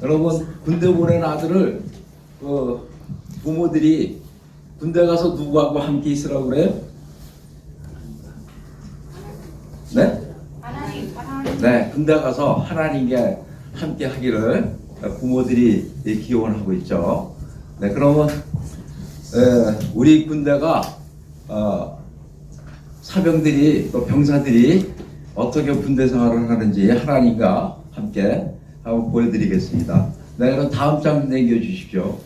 여러분 군대 보낸 아들을 부모들이 군대 가서 누구하고 함께 있으라고 그래요? 네? 네, 군대 가서 하나님께 함께 하기를 부모들이 기원하고 있죠. 네, 그러면 우리 군대가 사병들이 또 병사들이 어떻게 군대 생활을 하는지 하나님과 함께 한번 보여드리겠습니다. 네, 그럼 다음 장 남겨주십시오.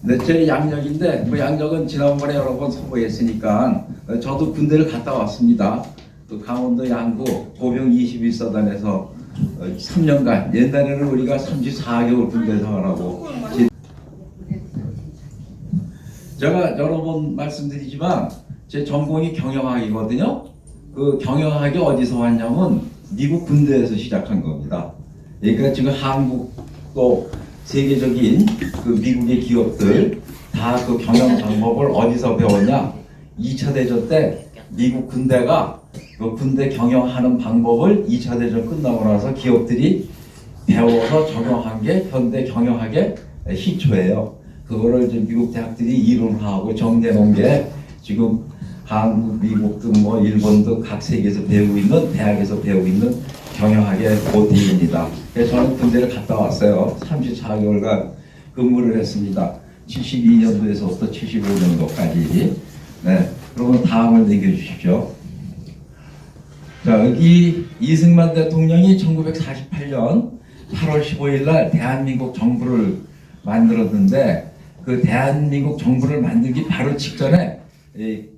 네, 제 양력인데 양력은 지난번에 여러 번 선보였으니까 저도 군대를 갔다 왔습니다. 또 강원도 양구 보병 21사단에서 3년간, 옛날에는 우리가 34개월 군대 생활하고, 제가 여러 번 말씀드리지만 제 전공이 경영학이거든요. 그 경영학이 어디서 왔냐면 미국 군대에서 시작한 겁니다. 그러니까 지금 한국도 세계적인 그 미국의 기업들 다 그 경영 방법을 어디서 배웠냐? 2차 대전 때 미국 군대가 그 군대 경영하는 방법을 2차 대전 끝나고 나서 기업들이 배워서 적용한 게 현대 경영학의 시초예요. 그거를 이제 미국 대학들이 이론화하고 정리해놓은 게 지금 한국, 미국 등 뭐 일본 등 각 세계에서 배우고 있는, 대학에서 배우고 있는 경영학의 모태입니다. 그래서 저는 군대를 갔다 왔어요. 34개월간 근무를 했습니다. 72년도에서부터 75년도까지. 네, 그러면 다음을 남겨주십시오. 자, 여기 이승만 대통령이 1948년 8월 15일 날 대한민국 정부를 만들었는데, 그 대한민국 정부를 만들기 바로 직전에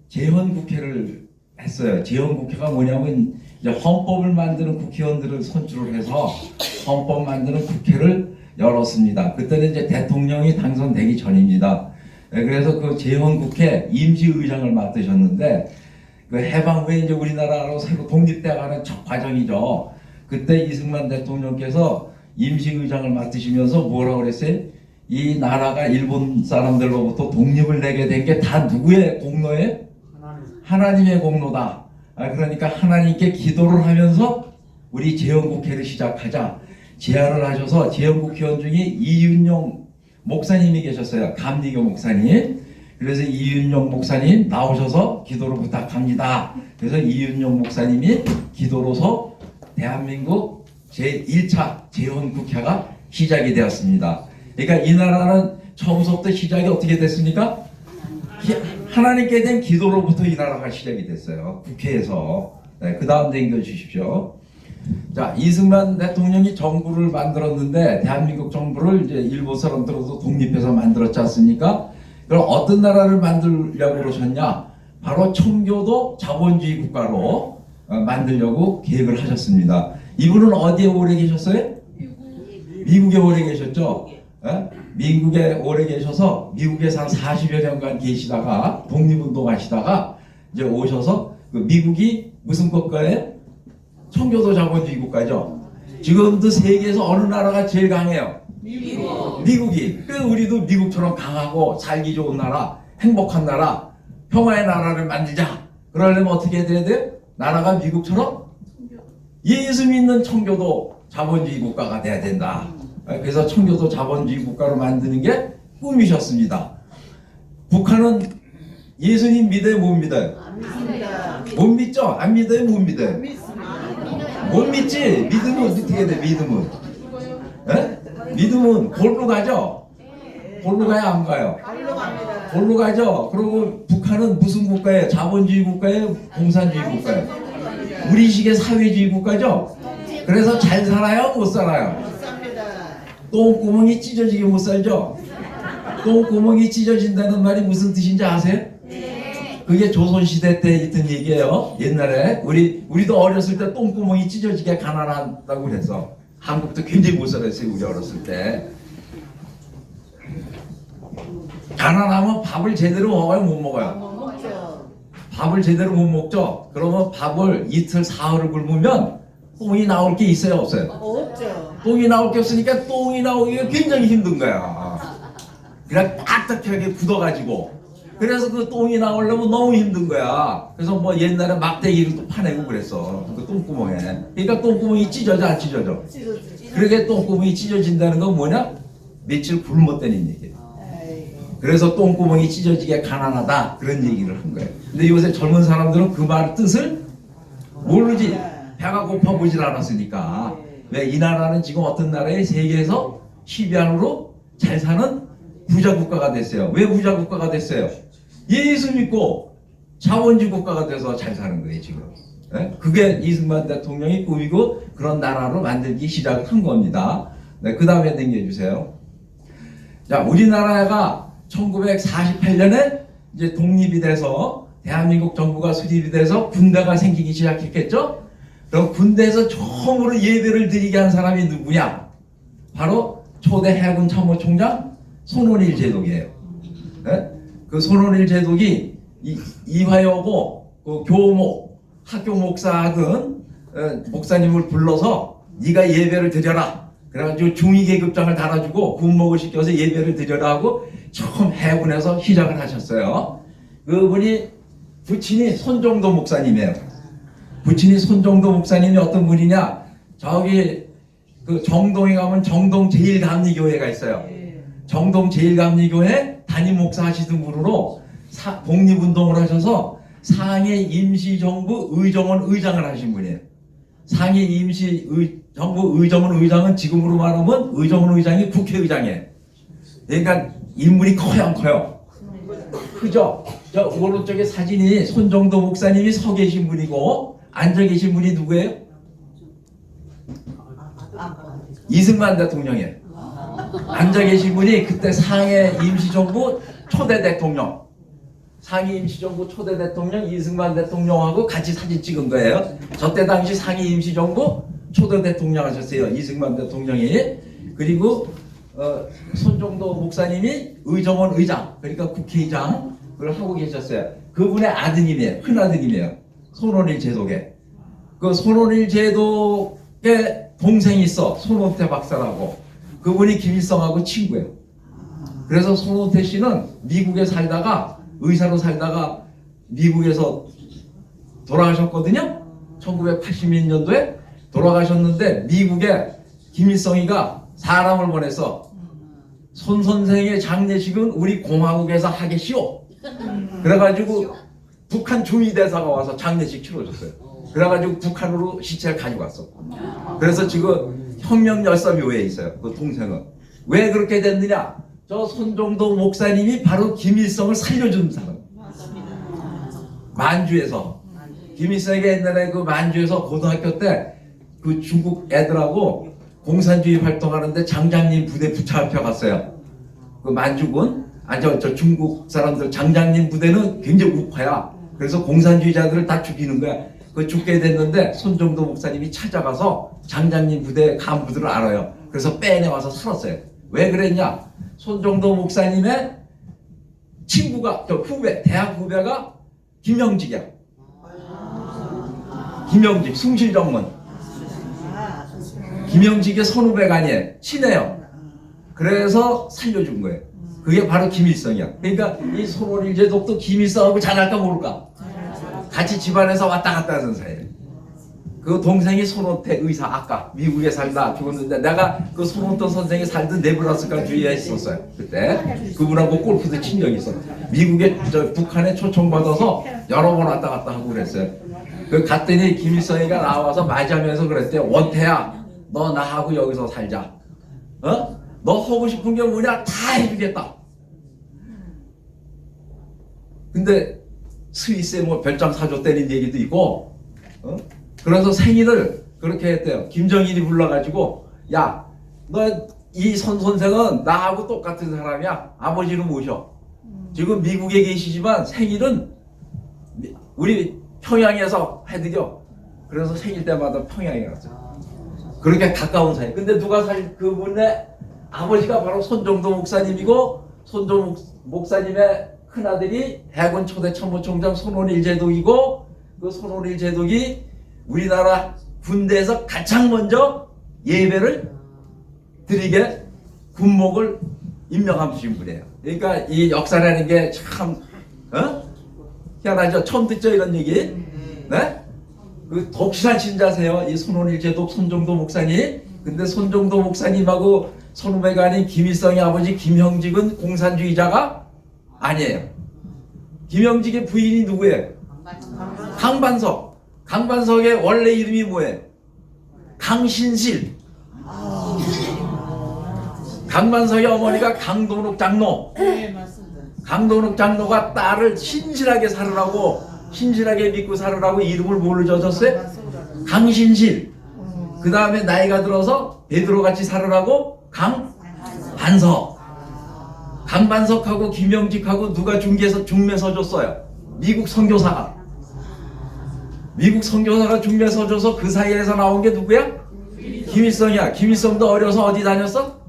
재헌국회를 했어요. 재헌국회가 뭐냐면 이제 헌법을 만드는 국회의원들을 선출을 해서 헌법 만드는 국회를 열었습니다. 그때는 이제 대통령이 당선되기 전입니다. 그래서 그 재헌국회 임시의장을 맡으셨는데, 그 해방 후에 이제 우리나라로 새로 독립돼가는 첫 과정이죠. 그때 이승만 대통령께서 임시의장을 맡으시면서 뭐라고 그랬어요? 이 나라가 일본 사람들로부터 독립을 내게 된 게 다 누구의 공로예요? 하나님의 공로다. 그러니까 하나님께 기도를 하면서 우리 재헌국회를 시작하자 제안을 하셔서, 재헌국회의원 중에 이윤용 목사님이 계셨어요. 감리교 목사님. 그래서 이윤용 목사님 나오셔서 기도를 부탁합니다. 그래서 이윤용 목사님이 기도로서 대한민국 제1차 재헌국회가 시작이 되었습니다. 그러니까 이 나라는 처음부터 시작이 어떻게 됐습니까? 하나님께 대한 기도로부터 이 나라가 시작이 됐어요. 국회에서. 네, 그 다음 남겨주십시오. 자, 이승만 대통령이 정부를 만들었는데, 대한민국 정부를 이제 일본 사람들로도 독립해서 만들었지 않습니까? 그럼 어떤 나라를 만들려고 그러셨냐? 바로 청교도 자본주의 국가로 만들려고 계획을 하셨습니다. 이분은 어디에 오래 계셨어요? 미국에 오래 계셨죠? 미국에 오래 계셔서 미국에서 한 40여 년간 계시다가 독립운동 하시다가 이제 오셔서, 그 미국이 무슨 국가예요? 청교도 자본주의 국가죠. 지금도 세계에서 어느 나라가 제일 강해요? 미국이. 그래서 우리도 미국처럼 강하고 살기 좋은 나라, 행복한 나라, 평화의 나라를 만들자. 그러려면 어떻게 해야 돼요? 나라가 미국처럼 예수 믿는 청교도 자본주의 국가가 돼야 된다. 그래서 청교도 자본주의 국가로 만드는 게 꿈이셨습니다. 북한은 예수님 믿어요, 못 믿어요? 안 믿습니다. 못 믿죠? 안 믿어요, 못 믿어요? 믿습니다. 못 믿지? 믿으면 어떻게 돼? 믿으면 믿으면 골로 가죠? 골로 가요, 안 가요? 갈로 갑니다. 골로 가죠? 그리고 북한은 무슨 국가예요? 자본주의 국가예요? 공산주의 국가예요? 우리식의 사회주의 국가죠? 그래서 잘 살아요, 못 살아요? 못 삽니다. 똥구멍이 찢어지게 못 살죠? 똥구멍이 찢어진다는 말이 무슨 뜻인지 아세요? 그게 조선시대 때 있던 얘기예요. 옛날에 우리도 어렸을 때 똥구멍이 찢어지게 가난하다고 그래서 한국도 굉장히 못 살았어요. 우리 어렸을 때 가난하면 밥을 제대로 먹어요, 못 먹어요? 못 먹죠. 밥을 제대로 못 먹죠. 그러면 밥을 이틀 사흘을 굶으면 똥이 나올 게 있어요, 없어요? 없죠. 똥이 나올 게 없으니까 똥이 나오기가 굉장히 힘든 거야. 그냥 딱딱하게 굳어가지고 그래서 그 똥이 나오려면 너무 힘든 거야. 그래서 뭐 옛날에 막대기를 또 파내고 그랬어. 그 똥구멍에. 그러니까 똥구멍이 찢어져 안 찢어져? 그러게 똥구멍이 찢어진다는 건 뭐냐? 며칠 굶었다는 얘기예요. 그래서 똥구멍이 찢어지게 가난하다 그런 얘기를 한 거예요. 근데 요새 젊은 사람들은 그 말 뜻을 모르지. 배가 고파 보질 않았으니까. 왜 이 나라는 지금 어떤 나라에 세계에서 10위 안으로 잘 사는 부자 국가가 됐어요. 왜 부자 국가가 됐어요? 예수 믿고 자본주의 국가가 돼서 잘 사는 거예요 지금. 네? 그게 이승만 대통령이 꾸미고 그런 나라로 만들기 시작을 한 겁니다. 네, 그 다음에 넘겨주세요. 자, 우리나라가 1948년에 이제 독립이 돼서 대한민국 정부가 수립이 돼서 군대가 생기기 시작했겠죠? 그럼 군대에서 처음으로 예배를 드리게 한 사람이 누구냐? 바로 초대 해군 참모총장 손원일 제독이에요. 네? 그 손원일 제독이 이화여고 그 교목 학교 목사 등 목사님을 불러서 네가 예배를 드려라. 그래가지고 중위계급장을 달아주고 군목을 시켜서 예배를 드려라 하고 처음 해군에서 시작을 하셨어요. 그분이 부친이 손정도 목사님이에요. 부친이 손정도 목사님이 어떤 분이냐? 저기 그 정동에 가면 정동 제일감리교회가 있어요. 정동 제일감리교회 담임 목사 하시던 분으로 독립운동을 하셔서 상해 임시정부 의정원 의장을 하신 분이에요. 상해 임시정부 의정원 의장은 지금으로 말하면 의정원 의장이 국회의장이에요. 그러니까 인물이 커요 안 커요? 크죠? 저 오른쪽에 사진이 손정도 목사님이 서 계신 분이고 앉아 계신 분이 누구예요? 이승만 대통령이에요. 앉아 계신 분이 그때 상해 임시정부 초대 대통령, 상해 임시정부 초대 대통령 이승만 대통령하고 같이 사진 찍은 거예요. 저때 당시 상해 임시정부 초대 대통령 하셨어요. 이승만 대통령이. 그리고 손정도 목사님이 의정원 의장, 그러니까 국회의장 그걸 하고 계셨어요. 그분의 아드님이에요. 큰 아드님이에요. 손원일 제독의. 그 손원일 제독의 동생이 있어. 손원태 박사라고. 그분이 김일성하고 친구예요. 그래서 손원태 씨는 미국에 살다가 의사로 살다가 미국에서 돌아가셨거든요. 1980년도에 돌아가셨는데 미국에 김일성이가 사람을 보내서 손 선생의 장례식은 우리 공화국에서 하겠시오. 그래가지고 북한 주미대사가 와서 장례식 치러줬어요. 그래가지고 북한으로 시체를 가지고 왔어. 그래서 지금 혁명열사묘에 있어요. 그 동생은. 왜 그렇게 됐느냐? 저 손정도 목사님이 바로 김일성을 살려준 사람. 만주에서. 김일성이 옛날에 그 만주에서 고등학교 때 그 중국 애들하고 공산주의 활동하는데 장장님 부대 붙잡혀 갔어요. 그 만주군. 저 중국 사람들 장장님 부대는 굉장히 우파야. 그래서 공산주의자들을 다 죽이는 거야. 그 죽게 됐는데 손정도 목사님이 찾아가서 장장님 부대 간부들을 알아요. 그래서 빼내와서 살았어요. 왜 그랬냐? 손정도 목사님의 친구가, 후배, 대학 후배가 김영직이야. 김영직, 숭실정문. 김영직의 선후배가 아니에요. 친해요. 그래서 살려준 거예요. 그게 바로 김일성이야. 그러니까 이 손원일 제독도 김일성하고 잘할까 모를까? 같이 집안에서 왔다 갔다 하는 사이예요. 그 동생이 손원태 의사, 아까 미국에 살다 죽었는데 내가 그 손원태 선생이 살던 네브라스카 주에 있었어요. 그때 그분하고 골프도 친 적이 있어. 미국에 북한에 초청받아서 여러 번 왔다 갔다 하고 그랬어요. 그 갔더니 김일성이가 나와서 맞이하면서 그랬대요. 원태야, 너 나하고 여기서 살자. 너 하고 싶은 게 뭐냐? 다 해주겠다. 근데 스위스에 뭐 별장 사줬다는 얘기도 있고, 그래서 생일을 그렇게 했대요. 김정일이 불러가지고, 야, 너 이 손 선생은 나하고 똑같은 사람이야. 아버지를 모셔. 지금 미국에 계시지만 생일은 우리 평양에서 해드려. 그래서 생일 때마다 평양에 갔어요. 그렇게 가까운 사이. 근데 누가 사실 그분의 아버지가 바로 손정도 목사님이고, 손정도 목사님의 큰아들이 해군 초대 참모총장 손원일 제독이고, 그 손원일 제독이 우리나라 군대에서 가장 먼저 예배를 드리게 군목을 임명하신 분이에요. 그러니까 이 역사라는 게 참 어? 희한하죠? 처음 듣죠 이런 얘기? 네? 그 독실한 신자세요. 이 손원일 제독 손정도 목사님. 근데 손정도 목사님하고 손후배가 아닌 김일성의 아버지 김형직은 공산주의자가 아니에요. 김형직의 부인이 누구예요? 강반석. 강반석의 원래 이름이 뭐예요? 강신실. 강반석의 어머니가 강동록 장로. 네, 맞습니다. 강동록 장로가 딸을 신실하게 살으라고, 신실하게 믿고 살으라고 이름을 뭘로 져줬어요? 강신실. 그 다음에 나이가 들어서 베드로같이 살으라고 강반석. 강반석하고 김영직하고 누가 중매서 줬어요? 미국 선교사가. 미국 선교사가 중매서 줘서 그 사이에서 나온 게 누구야? 김일성이야. 김일성도 어려서 어디 다녔어?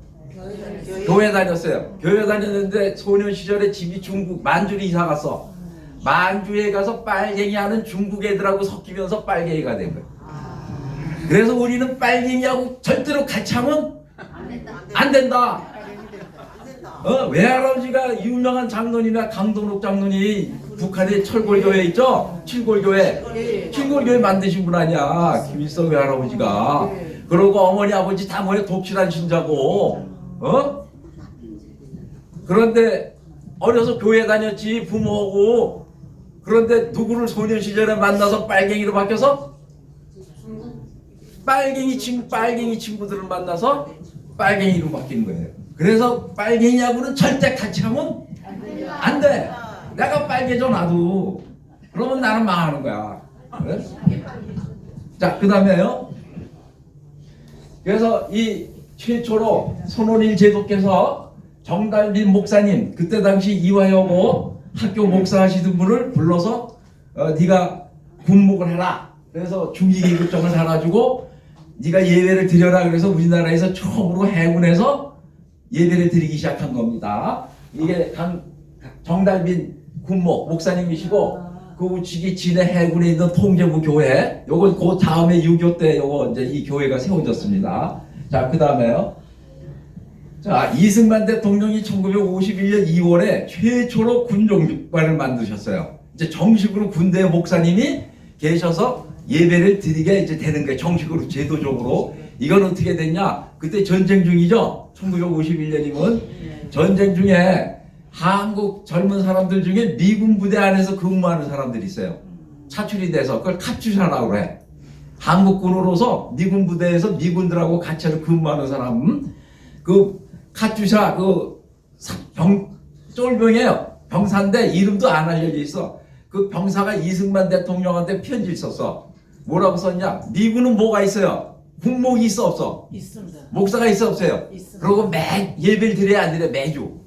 교회 다녔어요. 교회 다녔는데 소년 시절에 집이 중국 만주로 이사 갔어. 만주에 가서 빨갱이 하는 중국 애들하고 섞이면서 빨갱이가 된 거예요. 그래서 우리는 빨갱이하고 절대로 같이 하면 안 된다. 외할아버지가 유명한 장로님이나 강동록 장로님 북한의 철골교회 있죠? 칠골교회. 칠골교회 만드신 분 아니야. 김일성 외할아버지가. 그러고 어머니 아버지 다 뭐야 독실한 신자고. 그런데 어려서 교회 다녔지 부모하고. 그런데 누구를 소년 시절에 만나서 빨갱이로 바뀌어서 빨갱이 친구들을 만나서 빨갱이로 바뀌는 거예요. 그래서 빨갱이하고는 절대 같이 하면 안 돼. 내가 빨개져 나도. 그러면 나는 망하는 거야. 그래? 자, 그 다음에요. 그래서 이 최초로 손원일 제독께서 정달빈 목사님, 그때 당시 이화여고 학교 목사하시던 분을 불러서 네가 군목을 해라. 그래서 중위계급정을 사가지고 네가 예배를 드려라. 그래서 우리나라에서 처음으로 해군에서 예배를 드리기 시작한 겁니다. 이게 정달빈 군목 목사님이시고 그 우측이 진해 해군에 있는 통제부 교회. 요건 그 다음에 6.25 때 요거 이제 이 교회가 세워졌습니다. 자, 그 다음에요. 자, 이승만 대통령이 1951년 2월에 최초로 군종육관을 만드셨어요. 이제 정식으로 군대 목사님이 계셔서 예배를 드리게 이제 되는 거예요. 정식으로 제도적으로. 이건 어떻게 됐냐? 그때 전쟁 중이죠. 1951년이면 전쟁 중에 한국 젊은 사람들 중에 미군 부대 안에서 근무하는 사람들이 있어요. 차출이 돼서 그걸 카투샤라고 그래. 한국군으로서 미군 부대에서 미군들하고 같이 근무하는 사람. 그 카투샤 쫄병이에요. 병사인데 이름도 안 알려져 있어. 그 병사가 이승만 대통령한테 편지를 썼어. 뭐라고 썼냐? 미군은 뭐가 있어요? 군목이 있어 없어? 있습니다. 목사가 있어 없어요? 있습니다. 그리고 예배를 드려야 안 드려? 매주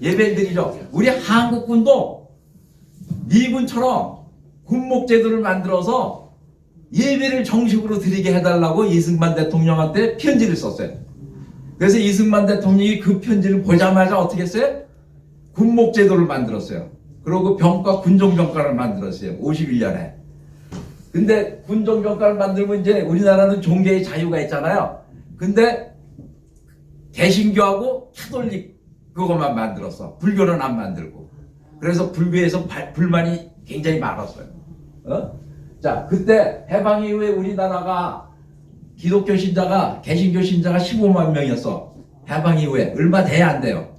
예배를 드리죠. 우리 한국군도 미군처럼 군목 제도를 만들어서 예배를 정식으로 드리게 해달라고 이승만 대통령한테 편지를 썼어요. 그래서 이승만 대통령이 그 편지를 보자마자 어떻게 했어요? 군목 제도를 만들었어요. 그리고 병과 군종병과를 만들었어요. 51년에. 근데 군종병과를 만들면 이제 우리나라는 종교의 자유가 있잖아요. 근데 개신교하고 캐톨릭 그것만 만들었어. 불교는 안 만들고. 그래서 불교에서 불만이 굉장히 많았어요. 자, 그때 해방 이후에 우리나라가 기독교 신자가 개신교 신자가 15만 명이었어. 해방 이후에 얼마 돼야 안 돼요.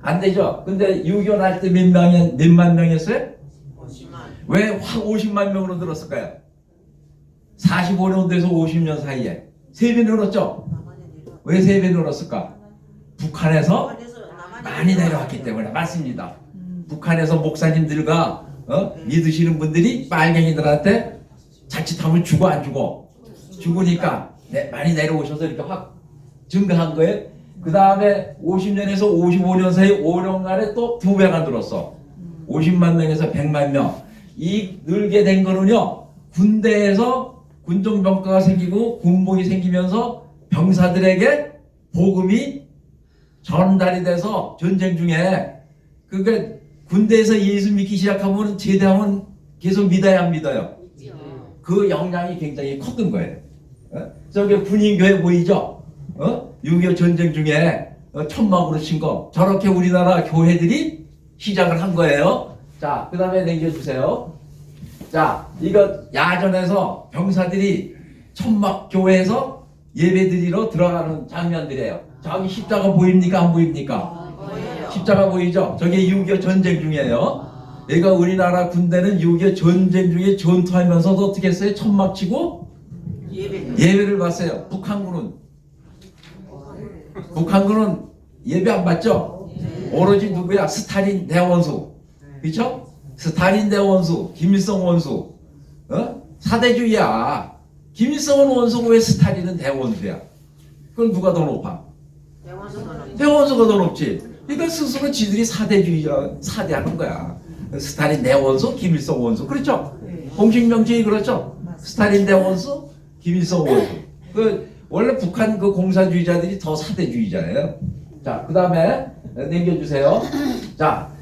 안 되죠. 근데 6.25 날 때 몇만 명이었어요? 50만. 왜 확 50만 명으로 늘었을까요? 45년 돼서 50년 사이에 3배 늘었죠? 왜 3배 늘었을까? 북한에서 많이 내려왔기 때문에. 맞습니다. 북한에서 목사님들과 믿으시는 분들이 빨갱이들한테 자칫하면 죽어 안 죽어? 죽으니까 많이 내려오셔서 이렇게 확 증가한 거예요. 그 다음에 50년에서 55년 사이 5년간에 또 2배가 늘었어. 50만 명에서 100만 명. 이 늘게 된 거는요, 군대에서 군종병과가 생기고 군복이 생기면서 병사들에게 복음이 전달이 돼서 전쟁 중에, 그러니까 군대에서 예수 믿기 시작하면 제대하면 계속 믿어야 안 믿어요. 그 영향이 굉장히 컸던 거예요. 저기 군인교회 보이죠? 6.25 전쟁 중에 천막으로 친 거, 저렇게 우리나라 교회들이 시작을 한 거예요. 자, 그 다음에 남겨주세요. 자, 이거 야전에서 병사들이 천막교회에서 예배드리러 들어가는 장면들이에요. 저기 십자가 보입니까? 안 보입니까? 보여요. 십자가 보이죠? 저게 6.25 전쟁 중이에요. 그러니까 우리나라 군대는 6.25 전쟁 중에 전투하면서도 어떻게 했어요? 천막 치고 예배를 봤어요. 북한군은 예배 안 받죠? 오로지 누구야? 스탈린 대원수. 그렇죠? 스탈린 대원수, 김일성 원수. 사대주의야. 김일성은 원수고 왜 스탈린은 대원수야? 그건 누가 더 높아? 대원수가 더 높지. 그러니까 스스로 지들이 사대주의라 사대하는 거야. 스탈린 대원수, 김일성 원수. 그렇죠? 공식 명칭이 그렇죠? 스탈린 대원수, 김일성 원수. 원래 북한 그 공산주의자들이 더 사대주의자예요. 자, 그 다음에 남겨주세요. 자,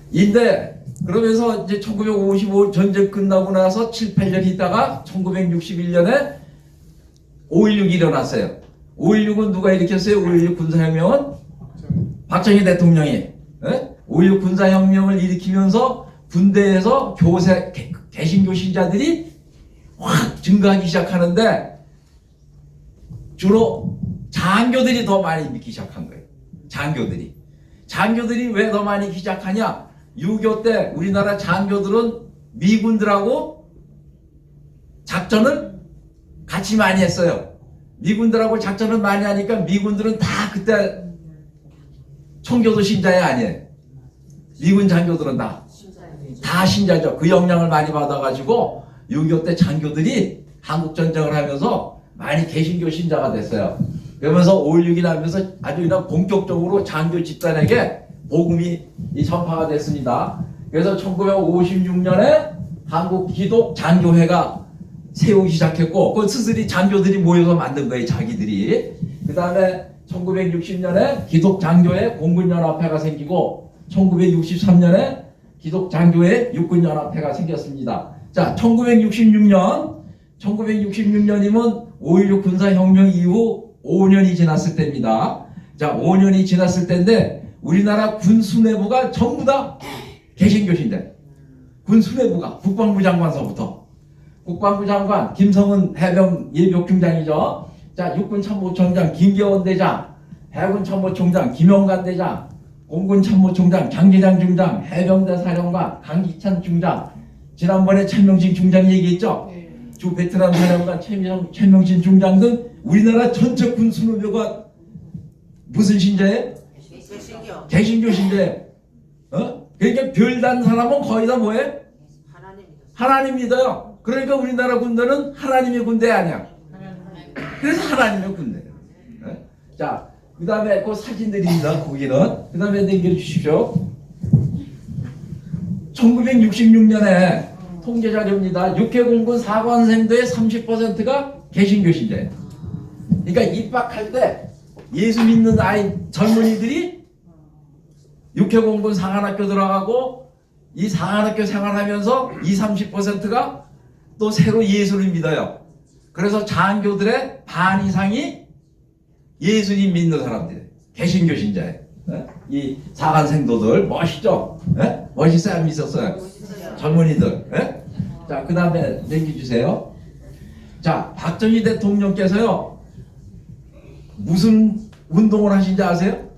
그러면서 이제 1955 전쟁 끝나고 나서 7, 8년 있다가 1961년에 5.16이 일어났어요. 5.16은 누가 일으켰어요? 5.16 군사혁명은? 박정희 대통령이 5.16 군사혁명을 일으키면서 군대에서 개신교 신자들이 확 증가하기 시작하는데 주로 장교들이 더 많이 믿기 시작한 거예요. 장교들이 왜 더 많이 믿기 시작하냐? 6.25 때 우리나라 장교들은 미군들하고 작전을 같이 많이 했어요. 미군들하고 작전을 많이 하니까 미군들은 다 그때 청교도 신자야 아니에요. 미군 장교들은 다 신자죠. 그 영향을 많이 받아가지고 6.25 때 장교들이 한국 전쟁을 하면서 많이 개신교 신자가 됐어요. 그러면서 5.16이 나면서 아주 그냥 본격적으로 장교 집단에게 복음이 전파가 됐습니다. 그래서 1956년에 한국 기독 장교회가 세우기 시작했고, 그 스스로 장교들이 모여서 만든 거예요, 자기들이. 그 다음에 1960년에 기독 장교회 공군연합회가 생기고, 1963년에 기독 장교회 육군연합회가 생겼습니다. 자, 1966년이면 5.16 군사혁명 이후 5년이 지났을 때입니다. 자, 5년이 지났을 때인데 우리나라 군 수뇌부가 전부 다 개신교신데, 군 수뇌부가 국방부 장관서부터 국방부 장관 김성은 해병 예비역중장이죠. 자, 육군 참모총장 김계원 대장, 해군 참모총장 김영관 대장, 공군 참모총장 장계장 중장, 해병대 사령관 강기찬 중장, 지난번에 최명진 중장 얘기했죠. 주 베트남 사령관 최명진 중장 등 우리나라 전체 군 수뇌부가 무슨 신자예요? 개신교 신자예요. 그러니까 별단 사람은 거의 다 뭐예요? 하나님 믿어요. 그러니까 우리나라 군대는 하나님의 군대 아니야. 그래서 하나님의 군대예요. 자, 그 다음에 그 사진들입니다. 거기는. 그 다음에 남겨주십시오. 1966년에 통계자료입니다. 육해공군 사관생도의 30%가 개신교 신자예요. 그러니까 입학할 때 예수 믿는 젊은이들이 육해공군 상한학교 들어가고 이 상한학교 생활하면서 30%가 또 새로 예수를 믿어요. 그래서 장교들의 반 이상이 예수님 믿는 사람들이에요. 개신교 신자예요. 이 사관생도들 멋있죠? 멋있어요? 안 있었어요? 젊은이들. 자, 그 다음에 넘겨주세요. 자, 박정희 대통령께서요 무슨 운동을 하신지 아세요?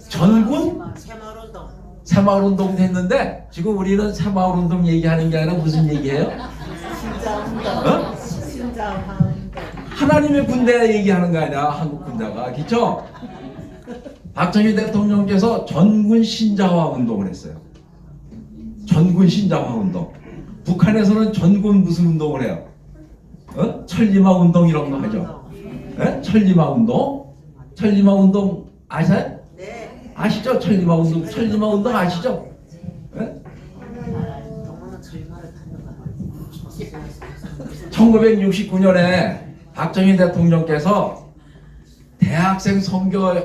전군 새마을운동 했는데 지금 우리는 새마을운동 얘기하는 게 아니라 무슨 얘기예요? 하나님의 군대 얘기하는 거 아니야, 한국 군대가. 그렇죠? 박정희 대통령께서 전군 신자화 운동을 했어요. 전군 신자화 운동. 북한에서는 전군 무슨 운동을 해요? 천리마 운동 이런 거 하죠. 천리마 운동? 천리마 운동 아세요? 네. 아시죠? 천리마 운동. 천리마 운동 아시죠? 1969년에 박정희 대통령께서 대학생 선교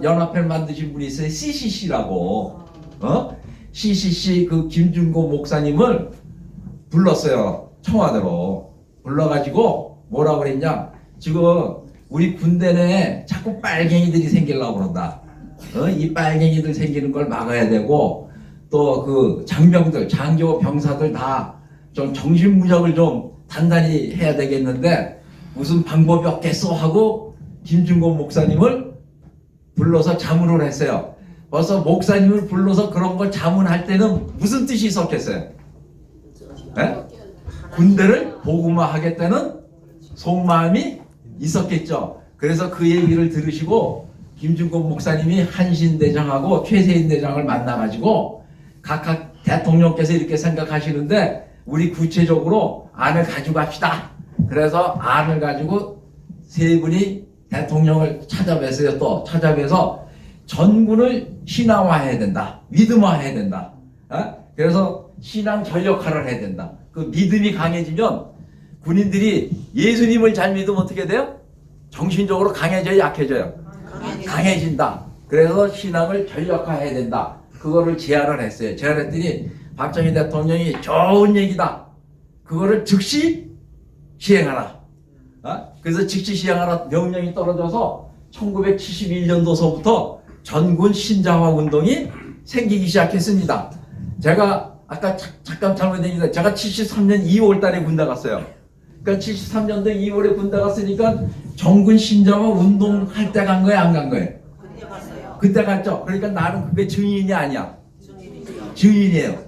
연합회를 만드신 분이 있어요. CCC라고. CCC 그 김준고 목사님을 불렀어요. 청와대로. 불러가지고 뭐라고 그랬냐. 지금 우리 군대 내에 자꾸 빨갱이들이 생기려고 그런다. 이 빨갱이들 생기는 걸 막아야 되고, 또 그 장병들, 장교 병사들 다 좀 정신무력을 좀 단단히 해야 되겠는데 무슨 방법이 없겠어 하고 김준곤 목사님을 불러서 자문을 했어요. 벌써 목사님을 불러서 그런 걸 자문할 때는 무슨 뜻이 있었겠어요? 네? 군대를 복음화하겠다는 속마음이 있었겠죠. 그래서 그 얘기를 들으시고 김준곤 목사님이 한신대장하고 최세인 대장을 만나가지고 각각 대통령께서 이렇게 생각하시는데 우리 구체적으로 안을 가지고 갑시다. 그래서 안을 가지고 세 분이 대통령을 찾아뵀어요. 또 찾아뵈서 전군을 신앙화해야 된다. 믿음화해야 된다. 그래서 신앙 전력화를 해야 된다. 그 믿음이 강해지면 군인들이 예수님을 잘 믿으면 어떻게 돼요? 정신적으로 강해져요, 약해져요? 강해진다. 그래서 신앙을 전력화해야 된다. 그거를 제안을 했어요. 제안했더니 박정희 대통령이 좋은 얘기다. 그거를 즉시 시행하라. 그래서 즉시 시행하라 명령이 떨어져서 1971년도서부터 전군 신자화 운동이 생기기 시작했습니다. 제가 아까 잠깐 잘못 얘기했는데 제가 73년 2월 달에 군대 갔어요. 그러니까 73년도 2월에 군대 갔으니까 전군 신자화 운동할 때 간 거예요, 안 간 거예요? 그때 갔어요. 그때 갔죠. 그러니까 나는 그게 증인이 아니야. 증인이에요.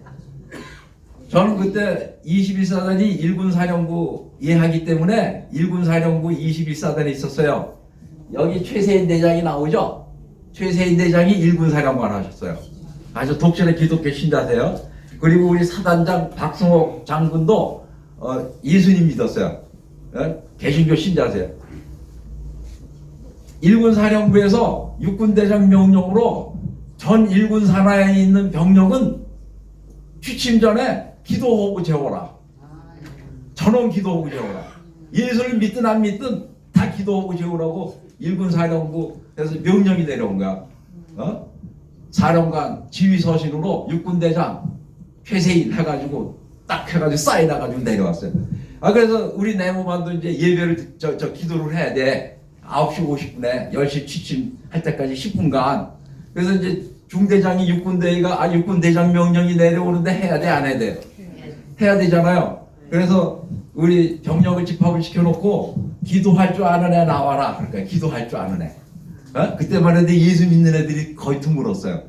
저는 그때 21사단이 1군 사령부에 하기 때문에 1군 사령부 21사단에 있었어요. 여기 최세인 대장이 나오죠? 최세인 대장이 1군 사령관 하셨어요. 아주 독실한 기독교 신자세요. 그리고 우리 사단장 박승호 장군도 예수님 믿었어요. 개신교 신자세요. 1군 사령부에서 6군 대장 명령으로 전 1군 산하에 있는 병력은 취침 전에 기도하고 재워라. 전원 기도하고 재워라. 예수를 믿든 안 믿든 다 기도하고 재우라고 1군 사령부에서 명령이 내려온 거야. 사령관 지휘서신으로 6군 대장 최세인 해가지고 딱 해가지고 사인해가지고 내려왔어요. 그래서 우리 내무반도 이제 예배를 기도를 해야 돼. 9시 50분에 10시 취침할 때까지 10분간. 그래서 이제 중대장이 육군 대장 명령이 내려오는데 해야 돼, 안 해야 돼요? 해야 되잖아요. 그래서 우리 병력을 집합을 시켜놓고 기도할 줄 아는 애 나와라. 그러니까 기도할 줄 아는 애. 그때만 해도 예수 믿는 애들이 거의 드물었어요.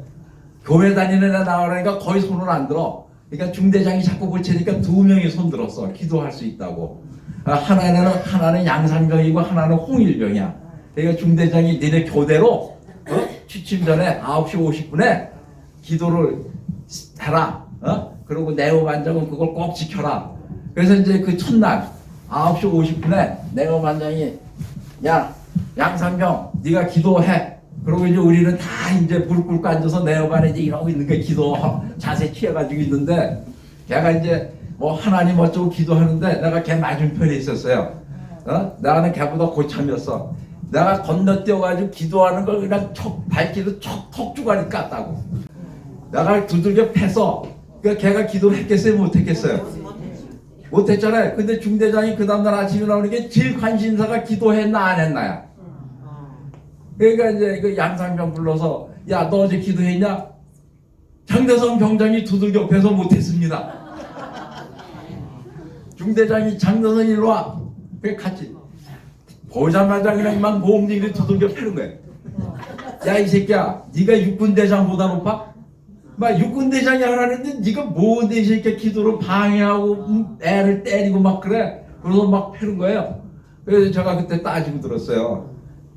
교회 다니는 애 나와라니까 거의 손을 안 들어. 그러니까 중대장이 자꾸 고치니까 2명이 손 들었어. 기도할 수 있다고. 하나는 양산병이고 하나는 홍일병이야. 그러니까 중대장이 니네 교대로 취침 전에 9시 50분에 기도를 해라. 그리고 내무반장은 그걸 꼭 지켜라. 그래서 이제 그 첫날 9시 50분에 내무반장이 야 양산병 네가 기도해. 그리고 이제 우리는 다 이제 무릎 꿇고 앉아서 내무반에 이제 이러고 있는 게 기도 자세 취해가지고 있는데 걔가 이제 뭐 하나님 어쩌고 기도하는데 내가 걔 맞은편에 있었어요. 나는 걔보다 고참이었어. 내가 건너뛰어가지고 기도하는 걸 그냥 발길로 턱 주가니 깠다고. 내가 두들겨 패서 그러니까 걔가 기도를 했겠어요, 못했겠어요? 못했잖아요. 근데 중대장이 그 다음날 아침에 나오는 게 제일 관심사가 기도했나 안 했나야. 그러니까 이제 그 양상병 불러서 야 너 어제 기도했냐? 장대성 병장이 두들겨 패서 못했습니다. 중대장이 장대성 일로 와. 그래 같이 보자마자 그냥 막 모험쟁이를 두들겨 패는 거야. 야 이 새끼야 네가 육군대장보다 높아? 막 육군대장이 하라는데 네가 뭔데 이 새끼야 기도를 방해하고 애를 때리고 막 그래. 그래서 막 패는 거예요. 그래서 제가 그때 따지고 들었어요.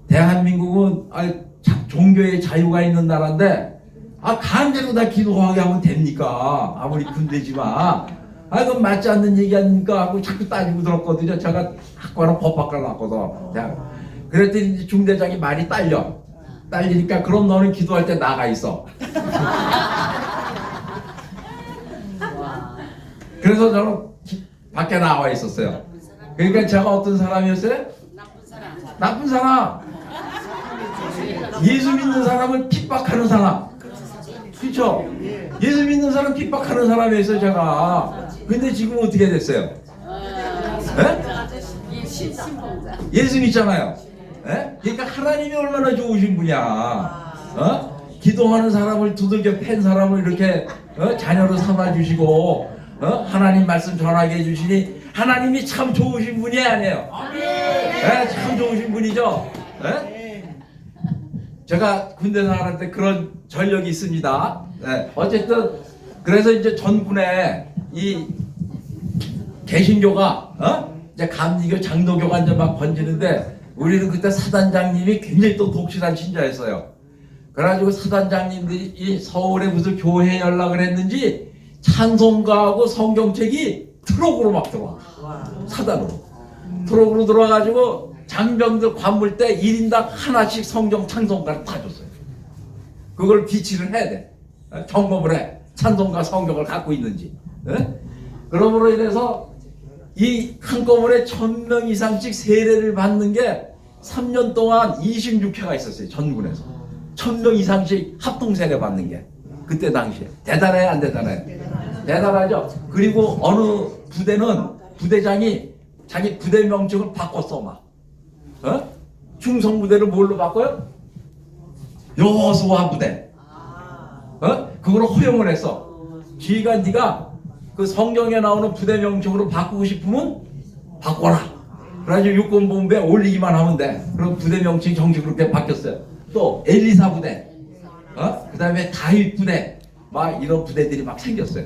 대한민국은 종교의 자유가 있는 나라인데 강제로 다 기도하게 하면 됩니까? 아무리 군대지만 그건 맞지 않는 얘기 아닙니까? 하고 자꾸 따지고 들었거든요. 제가 학과는 법학과 나왔거든. 그랬더니 이제 중대장이 말이 딸리니까 그럼 너는 기도할 때 나가 있어. 그래서 저는 밖에 나와 있었어요. 그러니까 제가 어떤 사람이었어요? 나쁜 사람. 예수 믿는 사람을 핍박하는 사람. 그렇죠? 예수 믿는 사람 핍박하는 사람이었어요, 제가. 근데 지금 어떻게 됐어요? 예수 믿잖아요. 그러니까 하나님이 얼마나 좋으신 분이야. 기도하는 사람을 두들겨 팬 사람을 이렇게 자녀로 삼아주시고 하나님 말씀 전하게 해주시니 하나님이 참 좋으신 분이 아니에요. 네, 참 좋으신 분이죠. 네? 제가 군대 나갈 때 그런 전력이 있습니다. 네, 어쨌든 그래서 이제 전군에 이 개신교가 이제 감리교, 장로교가 이제 막 번지는데 우리는 그때 사단장님이 굉장히 또 독실한 신자였어요. 그래가지고 사단장님들이 이 서울에 무슨 교회 연락을 했는지 찬송가하고 성경책이 트럭으로 막 들어와. 사단으로. 트럭으로 들어와가지고 장병들 관물 때 1인당 하나씩 성경 찬송가를 다 줬어요. 그걸 비치를 해야 돼. 점검을 해. 찬송가 성경을 갖고 있는지. 그러므로 인해서 이 한꺼번에 1000명 이상씩 세례를 받는 게 3년 동안 26회가 있었어요. 전군에서. 1000명 이상씩 합동 세례 받는 게 그때 당시에 대단해요, 안 대단해요? 대단하죠. 그리고 어느 부대는 부대장이 자기 부대 명칭을 바꿨어 막. 충성 부대를 뭘로 바꿔요? 여호수아 부대. 그걸 허용을 했어. 지가 네가 그 성경에 나오는 부대 명칭으로 바꾸고 싶으면 바꿔라. 그래가지고 육군본부에 올리기만 하면 돼. 그럼 부대 명칭이 정식으로 그렇게 바뀌었어요. 또 엘리사 부대, 그 다음에 다윗 부대, 막 이런 부대들이 막 생겼어요.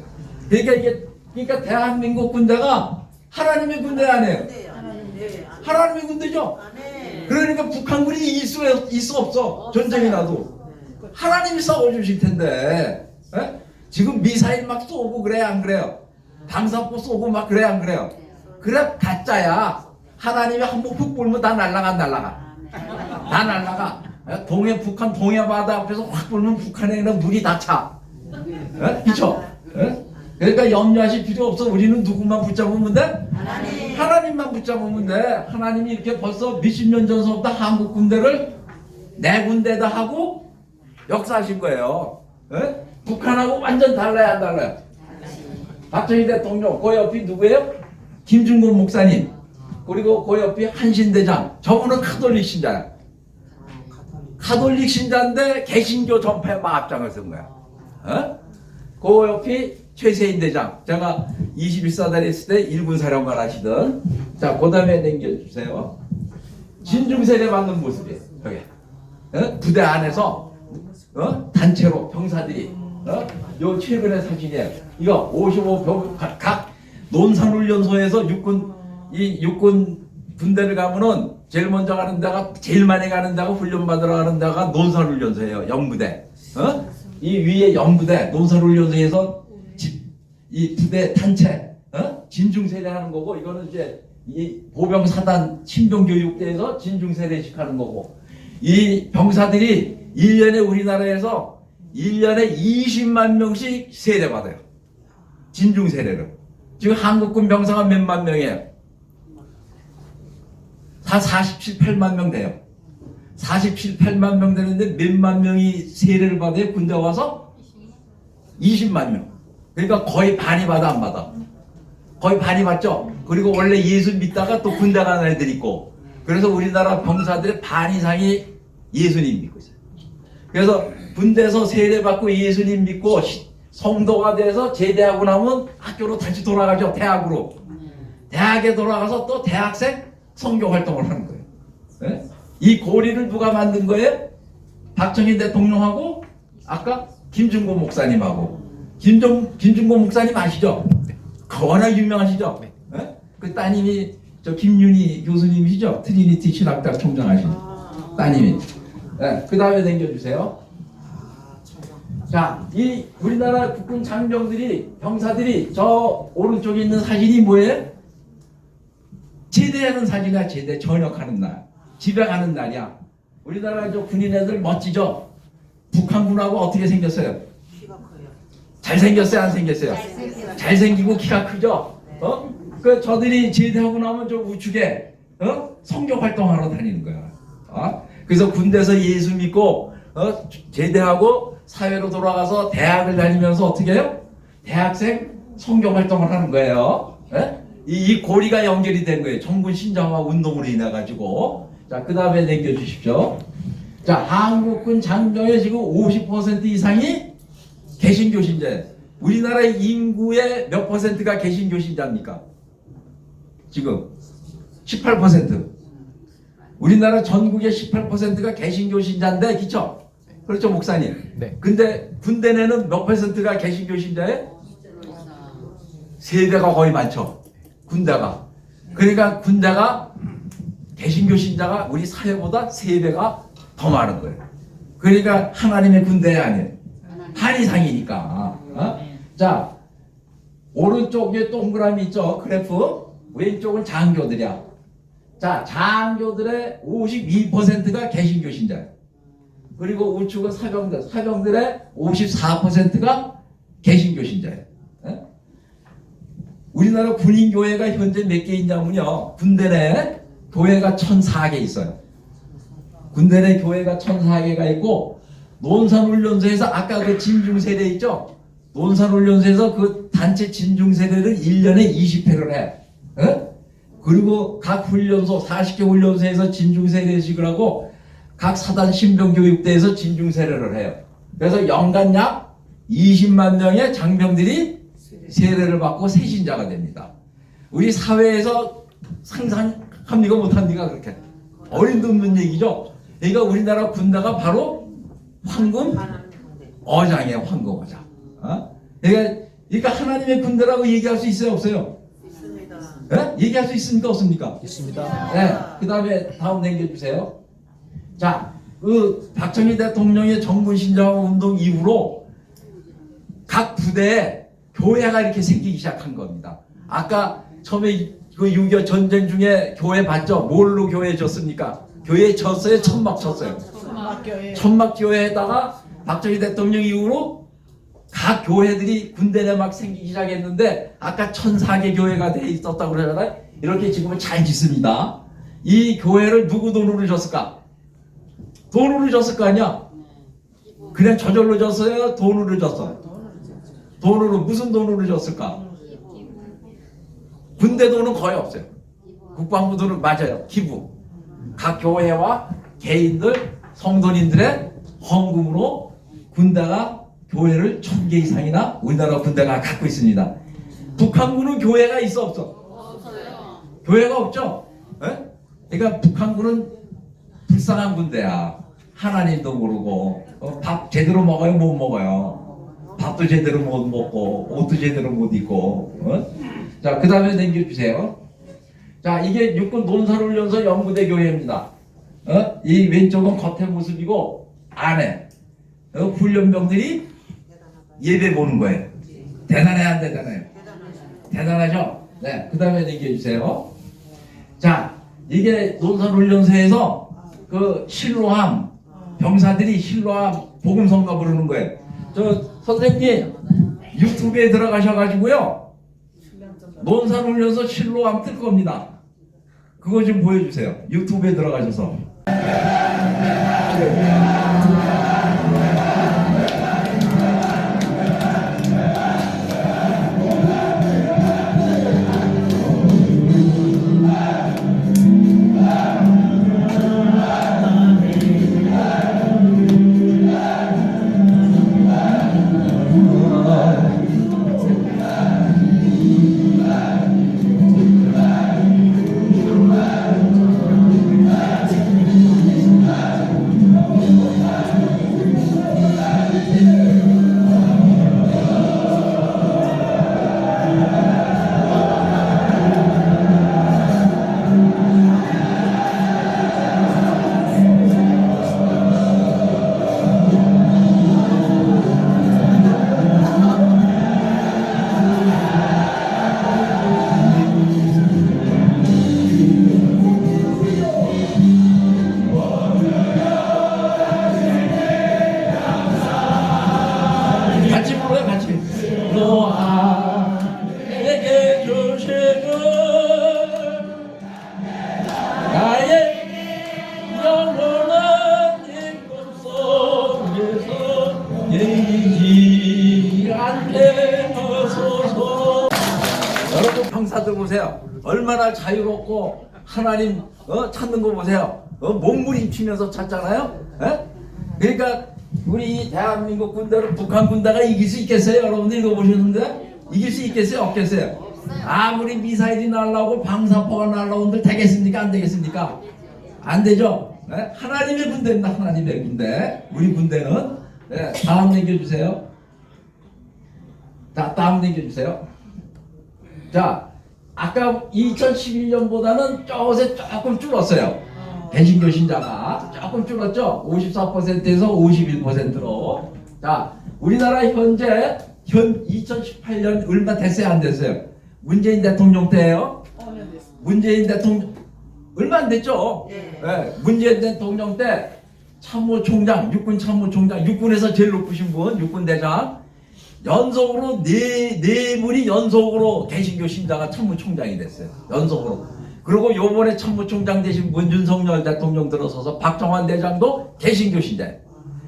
그러니까 대한민국 군대가 하나님의 군대 아니에요. 하나님의 군대죠. 그러니까 북한군이 이길 수 없어. 전쟁이 나도 하나님이 싸워주실 텐데. 지금 미사일 막 쏘고 그래 안 그래요? 방사포 쏘고 막 그래 안 그래요? 그래 가짜야. 하나님이 한번 훅 불면 다 날라가. 다 날라가. 북한 동해 바다 앞에서 확 불면 북한에는 물이 다 차. 그쵸? 그러니까 염려하실 필요 없어. 우리는 누구만 붙잡으면 돼? 하나님만 붙잡으면 돼. 하나님이 이렇게 벌써 몇십 년 전서부터 한국 군대를 내 군대다 하고 역사하신 거예요. 북한하고 완전 달라요, 안 달라요? 박정희 대통령, 그 옆이 누구예요? 김준곤 목사님. 그리고 그 옆이 한신대장. 저분은 카톨릭 신자야. 카톨릭 신자인데 개신교 전파에 막 앞장을 쓴 거야. 그 옆이 최세인 대장. 제가 21사단에 있을 때 일군 사령관 하시던. 자, 그 다음에 넘겨주세요. 진중세례 받는 모습이에요. 여기. 부대 안에서 단체로 병사들이 요 최근의 사진이에요. 이거 55병 각 논산훈련소에서 육군 군대를 가면은 제일 먼저 가는 데가 제일 많이 가는 데가 훈련 받으러 가는 데가 논산훈련소예요. 영부대. 이 위에 영부대 논산훈련소에서 이 부대 단체 진중세례하는 거고, 이거는 이제 이 보병사단 신병교육대에서 진중세례식 하는 거고, 이 병사들이 1년에 우리나라에서 1년에 20만 명씩 세례 받아요. 진중 세례를. 지금 한국군 병사가 몇만 명이에요? 다 47, 8만 명 돼요. 47, 8만 명 되는데 몇만 명이 세례를 받아요? 군대 와서? 20만 명. 그러니까 거의 반이 받아, 안 받아? 거의 반이 받죠? 그리고 원래 예수 믿다가 또 군대 가는 애들 있고, 그래서 우리나라 병사들의 반 이상이 예수님 믿고 있어요. 그래서 군대에서 세례받고 예수님 믿고 성도가 돼서 제대하고 나면 학교로 다시 돌아가죠. 대학으로. 대학에 돌아가서 또 대학생 선교 활동을 하는 거예요. 네? 이 고리를 누가 만든 거예요? 박정희 대통령하고 아까 김준곤 목사님하고. 김준곤 목사님 아시죠? 워낙 유명하시죠? 네? 그 따님이 저 김윤희 교수님이시죠? 트리니티 신학대학 총장 하신 따님이. 네, 그 다음에 넘겨주세요. 자, 이 우리나라 국군 장병들이, 병사들이 저 오른쪽에 있는 사진이 뭐예요? 제대하는 사진이야. 제대 전역하는 날, 집에 가는 날이야. 우리나라 저 군인 애들 멋지죠? 북한군하고 어떻게 생겼어요? 키가 커요. 잘생겼어요, 안 생겼어요? 잘생기고 키가 크죠? 그 저들이 제대하고 나면 저 우측에 선교 활동하러 다니는 거야. 그래서 군대에서 예수 믿고 제대하고 사회로 돌아가서 대학을 다니면서 어떻게 해요? 대학생 선교 활동을 하는 거예요. 이 고리가 연결이 된 거예요. 정군 신자화 운동으로 인해 가지고. 자, 그 다음에 넘겨주십시오. 자, 한국군 장병의 지금 50% 이상이 개신교 신자예요. 우리나라의 인구의 몇 퍼센트가 개신교 신자입니까? 지금 18%. 우리나라 전국의 18%가 개신교 신자인데, 그쵸? 그렇죠, 목사님? 네. 근데 군대 내는 몇 퍼센트가 개신교 신자예요? 3배가 거의 많죠. 군대가. 그러니까 군대가 개신교 신자가 우리 사회보다 3배가 더 많은 거예요. 그러니까 하나님의 군대 아니에요. 한이상이니까. 자, 오른쪽에 동그라미 있죠? 그래프. 왼쪽은 장교들이야. 자, 장교들의 52%가 개신교 신자예요. 그리고 우측은 사병들. 사병들의 54%가 개신교 신자예요. 예? 우리나라 군인교회가 현재 몇 개 있냐면요. 군대 내 교회가 1,004개 있어요. 군대 내 교회가 1,004개가 있고, 논산훈련소에서 아까 그 진중세례 있죠? 논산훈련소에서 그 단체 진중세례를 1년에 20회를 해. 예? 그리고 각 훈련소, 40개 훈련소에서 진중세례식을 하고, 각 사단 신병교육대에서 진중세례를 해요. 그래서 연간 약 20만 명의 장병들이 세례를 받고 새신자가 됩니다. 우리 사회에서 상상합니까 못합니까? 그렇게 어림도 없는 얘기죠. 그러니까 우리나라 군대가 바로 황금 어장이에요. 황금 어장. 그러니까 하나님의 군대라고 얘기할 수 있어요, 없어요? 있습니다. 네? 얘기할 수 있습니까, 없습니까? 있습니다. 네. 그 다음에 다음 넘겨주세요. 자, 그 박정희 대통령의 정군 신자화 운동 이후로 각 부대에 교회가 이렇게 생기기 시작한 겁니다. 아까 처음에 그 6.25 전쟁 중에 교회 봤죠? 뭘로 교회 졌습니까? 교회 졌어요? 천막 쳤어요? 학교에 천막 교회에다가 박정희 대통령 이후로 각 교회들이 군대 내 막 생기기 시작했는데, 아까 1,004개 교회가 돼 있었다고 그러잖아요. 이렇게 지금은 잘 짓습니다. 이 교회를 누구 돈으로 줬을까? 돈으로 줬을 거 아니야? 그냥 저절로 줬어요? 돈으로 줬어요? 돈으로. 무슨 돈으로 줬을까? 군대 돈은 거의 없어요. 국방부 돈은 맞아요. 기부. 각 교회와 개인들, 성도님들의 헌금으로 군대가 교회를 1,000개 이상이나 우리나라 군대가 갖고 있습니다. 북한군은 교회가 있어 없어? 없어요. 교회가 없죠? 에? 그러니까 북한군은 불쌍한 군대야. 하나님도 모르고 밥 제대로 먹어요? 못 먹어요? 밥도 제대로 못 먹고 옷도 제대로 못 입고. 자, 그 다음에 넘겨주세요. 자, 이게 육군 논산훈련소 연구대 교회입니다. 이 왼쪽은 겉의 모습이고 안에 훈련병들이 예배 보는 거예요. 대단해요, 안 대단해요? 대단하죠? 네, 그 다음에 넘겨주세요. 자, 이게 논산훈련소에서 그 실로함 병사들이 실로함 복음성가 부르는 거예요. 저 선생님 유튜브에 들어가셔가지고요, 논산훈련소 실로함 뜰 겁니다. 그거 좀 보여주세요. 유튜브에 들어가셔서. 같이 불러요, 같이. 너에게 주시는 나의 영원한 기쁨 속에서 깨지지 않게 하소서. 여러분 병사들 보세요. 얼마나 자유롭고 하나님 찾는 거 보세요. 몸부림치면서 찼잖아요. 예? 그러니까 우리 대한민국 군대를 북한 군대가 이길 수 있겠어요? 여러분들 읽어보셨는데 이길 수 있겠어요? 없겠어요? 아무리 미사일이 날라오고 방사포가 날라온들 되겠습니까? 안 되겠습니까? 안 되죠? 네? 하나님의 군대입니다. 하나님의 군대. 우리 군대는 네, 다음 넘겨주세요. 자, 다음 넘겨주세요. 자, 아까 2011년보다는 조금 줄었어요. 개신교 신자가 조금 줄었죠? 54%에서 51%로. 자, 우리나라 현재 2018년 얼마 됐어요? 안 됐어요? 문재인 대통령 때예요. 문재인 대통령 얼마 안 됐죠? 네, 문재인 대통령 때 참모총장, 육군 참모총장, 육군에서 제일 높으신 분, 육군대장 연속으로 네 분이 연속으로 개신교 신자가 참모총장이 됐어요. 연속으로. 그리고 요번에 참모총장 되신 분 윤석열 대통령 들어서서 박정환 대장도 개신교 신자예요.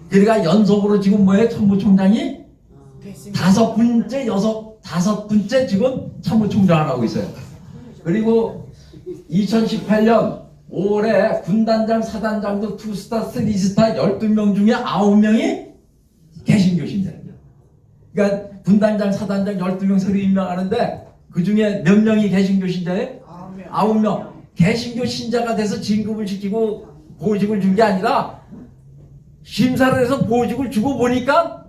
그러니까 연속으로 지금 뭐예요? 참모총장이 다섯 번째 지금 참모총장을 하고 있어요. 그리고 2018년 5월에 군단장, 사단장도 2스타, 3스타 12명 중에 9명이 개신교 신자예요. 그러니까 군단장, 사단장 12명, 32명 하는데 그 중에 몇 명이 개신교 신자예요? 9명. 개신교 신자가 돼서 진급을 시키고 보직을 준 게 아니라 심사를 해서 보직을 주고 보니까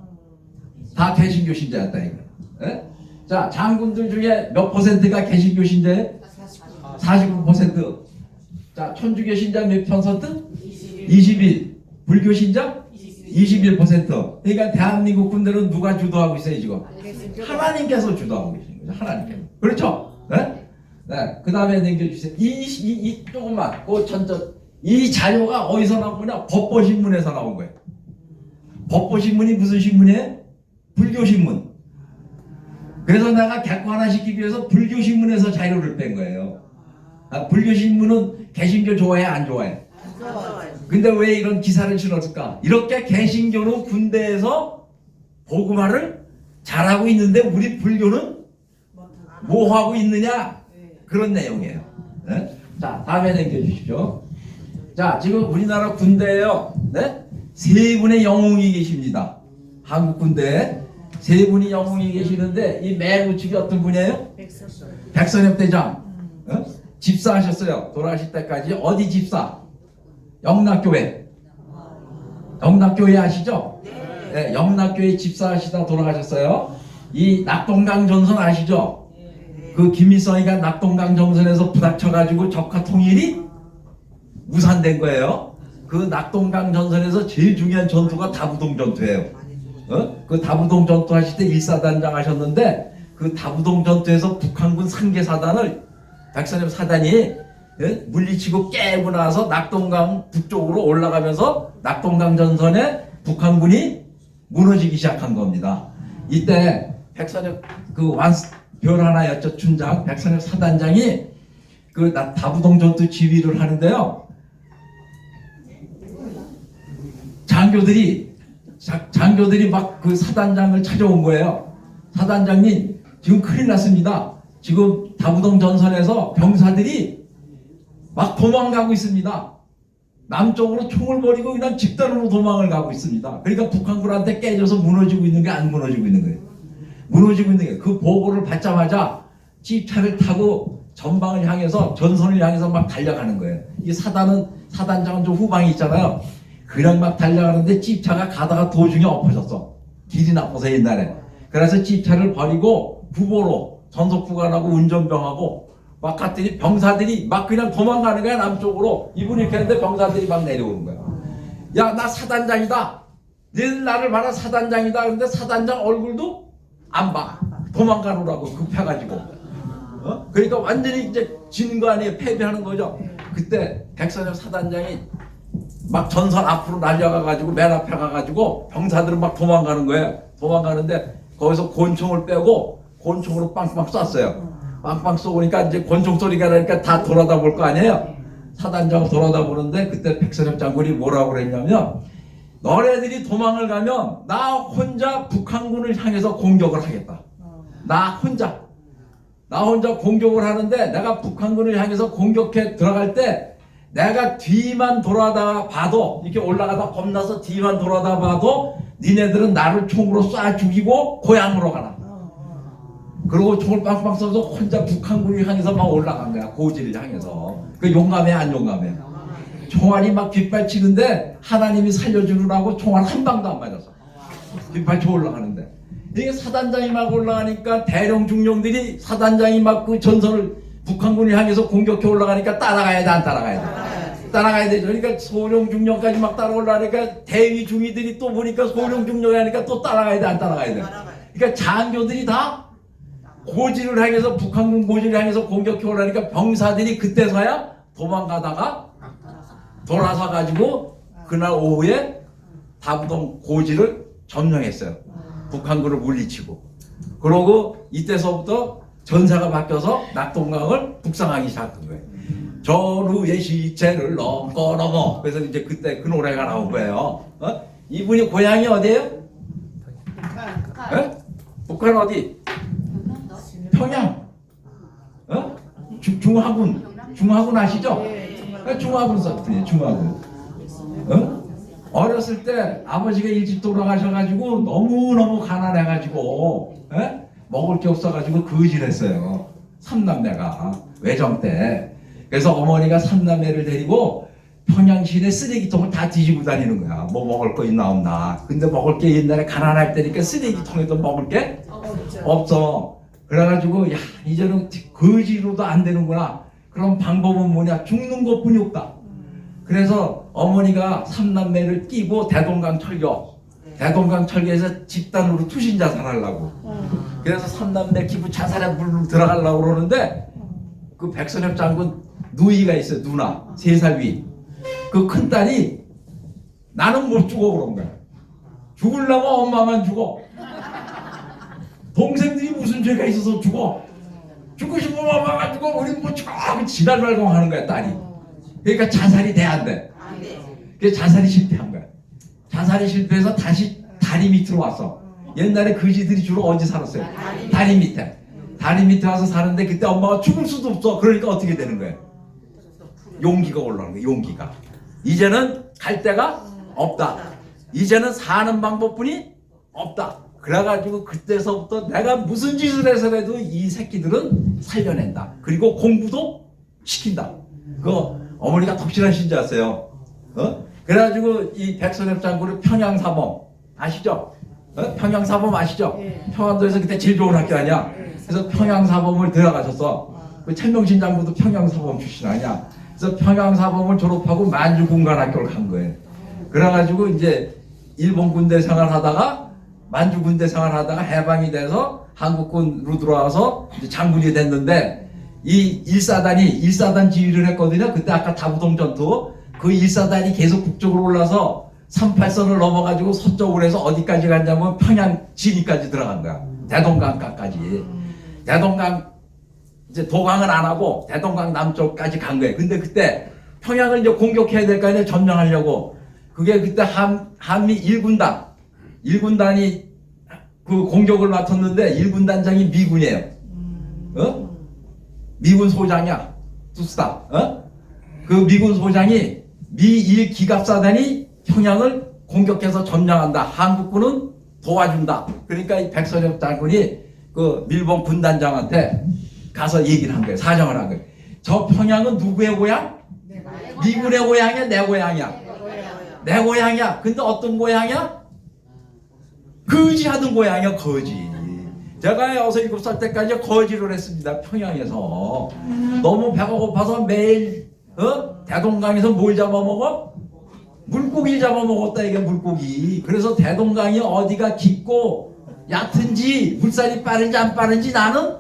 다 개신교 신자였다니까. 예? 자, 장군들 중에 몇 퍼센트가 개신교 신자예요? 49%. 자, 천주교 신자 몇 퍼센트? 21. 불교 신자? 21%. 그러니까 대한민국 군대는 누가 주도하고 있어요 지금? 하나님께서 주도하고 계시는 거죠. 하나님께서. 그렇죠? 네? 네. 그 다음에 넘겨주세요. 조금만. 이 자료가 어디서 나온 거냐? 법보신문에서 나온 거예요. 법보신문이 무슨 신문이에요? 불교신문. 그래서 내가 객관화시키기 위해서 불교신문에서 자료를 뺀 거예요. 불교신문은 개신교 좋아해 안 좋아해? 근데 왜 이런 기사를 실었을까? 이렇게 개신교는 군대에서 복음화를 잘하고 있는데 우리 불교는 뭐 하고 있느냐? 그런 내용이에요. 네? 자, 다음에 넘겨주십시오. 자, 지금 우리나라 군대에요. 네? 세 분의 영웅이 계십니다. 한국 군대에 세 분이 영웅이 계시는데 이 맨 우측이 어떤 분이에요? 백선엽 대장. 집사하셨어요. 돌아가실 때까지. 어디 집사? 영락교회. 영락교회 아시죠? 네, 영락교회 집사하시다 돌아가셨어요. 이 낙동강 전선 아시죠? 그 김일성이가 낙동강 전선에서 부닥쳐가지고 적화 통일이 무산된 거예요. 그 낙동강 전선에서 제일 중요한 전투가 다부동 전투예요. 그 다부동 전투 하실 때 1사단장 하셨는데 그 다부동 전투에서 북한군 상계사단을 백선엽 사단이 물리치고 깨고 나서 낙동강 북쪽으로 올라가면서 낙동강 전선에 북한군이 무너지기 시작한 겁니다. 이때 백선엽 별 하나였죠. 춘장 백선엽 사단장이 그 다부동 전투 지휘를 하는데요. 장교들이 막 그 사단장을 찾아온 거예요. 사단장님 지금 큰일 났습니다. 지금 다부동 전선에서 병사들이 막 도망가고 있습니다. 남쪽으로 총을 버리고 그냥 집단으로 도망을 가고 있습니다. 그러니까 북한군한테 깨져서 무너지고 있는 게 안 무너지고 있는 거예요. 무너지고 있는 게 그 보고를 받자마자 집차를 타고 전방을 향해서 전선을 향해서 막 달려가는 거예요. 이 사단장은 좀 후방이 있잖아요. 그냥 막 달려가는데 집차가 가다가 도중에 엎어졌어. 길이 나빠서 옛날에. 그래서 집차를 버리고 부보로 전속구간하고 운전병하고 막 갔더니 병사들이 막 그냥 도망가는 거야. 남쪽으로. 이분이 이렇게 했는데 병사들이 막 내려오는 거야. 야, 나 사단장이다. 너희들 나를 봐라. 사단장이다. 근데 사단장 얼굴도 안 봐. 도망가느라고 급해가지고. 그러니까 완전히 이제 지는 거 아니에요. 패배하는 거죠. 그때 백선엽 사단장이 막 전선 앞으로 날려가가지고 맨 앞에 가가지고 병사들은 막 도망가는 거예요. 도망가는데 거기서 권총을 빼고 권총으로 빵빵 쐈어요. 빵빵 쏘니까 이제 권총 소리가 나니까 다 돌아다 볼 거 아니에요. 사단장 돌아다 보는데 그때 백선엽 장군이 뭐라고 그랬냐면 너네들이 도망을 가면 나 혼자 북한군을 향해서 공격을 하겠다. 나 혼자 공격을 하는데 내가 북한군을 향해서 공격해 들어갈 때 내가 뒤만 돌아다 봐도 이렇게 올라가다 겁나서 뒤만 돌아다 봐도 니네들은 나를 총으로 쏴 죽이고 고향으로 가라. 그리고 총을 빵빵 쏘서 혼자 북한군을 향해서 막 올라간 거야. 고지를 향해서. 그 용감해 안 용감해? 총알이 막 빗발치는데 하나님이 살려주느라고 총알 한 방도 안 맞았어. 빗발쳐 올라가는데 이게 사단장이 막 올라가니까 대령 중령들이 사단장이 막 그 전선을 북한군을 향해서 공격해 올라가니까 따라가야 돼 안 따라가야 돼? 따라가야 되죠. 그러니까 소령 중령까지 막 따라 올라가니까 대위 중위들이 또 보니까 소령 중령이 하니까 또 따라가야 돼 안 따라가야 돼? 그러니까 장교들이 다 고지를 향해서 북한군 고지를 향해서 공격해 올라가니까 병사들이 그때서야 도망가다가 돌아서 가지고 그날 오후에 다부동 고지를 점령했어요. 북한군을 물리치고. 그러고 이때서부터 전사가 바뀌어서 낙동강을 북상하기 시작한 거예요. 전우의 시체를 넘어. 그래서 이제 그때 그 노래가 나온 거예요. 이분이 고향이 어디예요? 북한. 북한 어디? 평양. 중화군 아시죠? 중화군 썼더니 중화군. 어렸을 때 아버지가 일찍 돌아가셔가지고 너무너무 가난해가지고 먹을 게 없어가지고 거질했어요. 삼남매가 외정 때. 그래서 어머니가 삼남매를 데리고 평양시내 쓰레기통을 다 뒤지고 다니는 거야. 뭐 먹을 거 있나 없나. 근데 먹을 게 옛날에 가난할 때니까 쓰레기통에도 먹을 게 없어. 그래가지고 야 이제는 거지로도 안 되는구나. 그럼 방법은 뭐냐? 죽는 것뿐이 없다. 그래서 어머니가 삼남매를 끼고 대동강 철교에서 집단으로 투신 자살하려고. 그래서 삼남매 기부 자살에 물로 들어가려고 그러는데 그 백선엽 장군 누이가 있어요. 누나 3살 위. 그 큰딸이 나는 못 죽어 그런 거야. 죽으려면 엄마만 죽어. 동생들이 무슨 죄가 있어서 죽어. 죽고 싶으면 엄마만 죽어. 우린 못 죽어. 지랄발광하는 거야 딸이. 그러니까 자살이 돼 안 돼. 그래서 자살이 실패한 거야. 자살이 실패해서 다시 다리 밑으로 왔어. 옛날에 거지들이 주로 어디 살았어요? 다리 밑에. 다리 밑에 와서 사는데 그때 엄마가 죽을 수도 없어. 그러니까 어떻게 되는 거예요? 용기가 올라오는 거예요. 용기가. 이제는 갈 데가 없다. 이제는 사는 방법뿐이 없다. 그래가지고 그때서부터 내가 무슨 짓을 해서라도 이 새끼들은 살려낸다. 그리고 공부도 시킨다. 그 어머니가 독실한 신자였어요. 그래가지고 이 백선엽 장군을 평양사범 아시죠? 평양사범 아시죠? 평안도에서 그때 제일 좋은 학교 아니야? 그래서 평양사범을 들어가셔서 그 천명신 장군도 평양사범 출신 아니야? 그래서 평양사범을 졸업하고 만주군관학교를 간 거예요. 그래가지고 이제 일본 군대 생활하다가 만주 군대 생활하다가 해방이 돼서 한국군으로 들어와서 이제 장군이 됐는데 이 1사단 지휘를 했거든요. 그때 아까 다부동 전투 그 1사단이 계속 북쪽으로 올라서 38선을 넘어가지고 서쪽으로 해서 어디까지 갔냐면 평양 진위까지 들어간 거야. 대동강가까지. 대동강 이제 도강은 안 하고 대동강 남쪽까지 간 거예요. 근데 그때 평양을 이제 공격해야 될 거 아니에요. 점령하려고. 그게 그때 한미 1군단이 그 공격을 맡았는데 1군단장이 미군이에요. 미군 소장이야. 투스타. 그 미군 소장이 미 1기갑사단이 평양을 공격해서 점령한다. 한국군은 도와준다. 그러니까 이 백선엽 장군이 그 밀봉 군단장한테 가서 얘기를 한 거예요. 사정을 한 거예요. 저 평양은 누구의 고향? 미군의 고향이야? 내 고향이야? 내 고향이야. 근데 어떤 고향이야? 거지 하던 고향이야. 거지. 제가 6, 7살 때까지 거지를 했습니다. 평양에서. 너무 배가 고파서 매일 대동강에서 뭘 잡아먹어? 물고기 잡아먹었다. 이게 물고기. 그래서 대동강이 어디가 깊고 얕은지 물살이 빠른지 안 빠른지 나는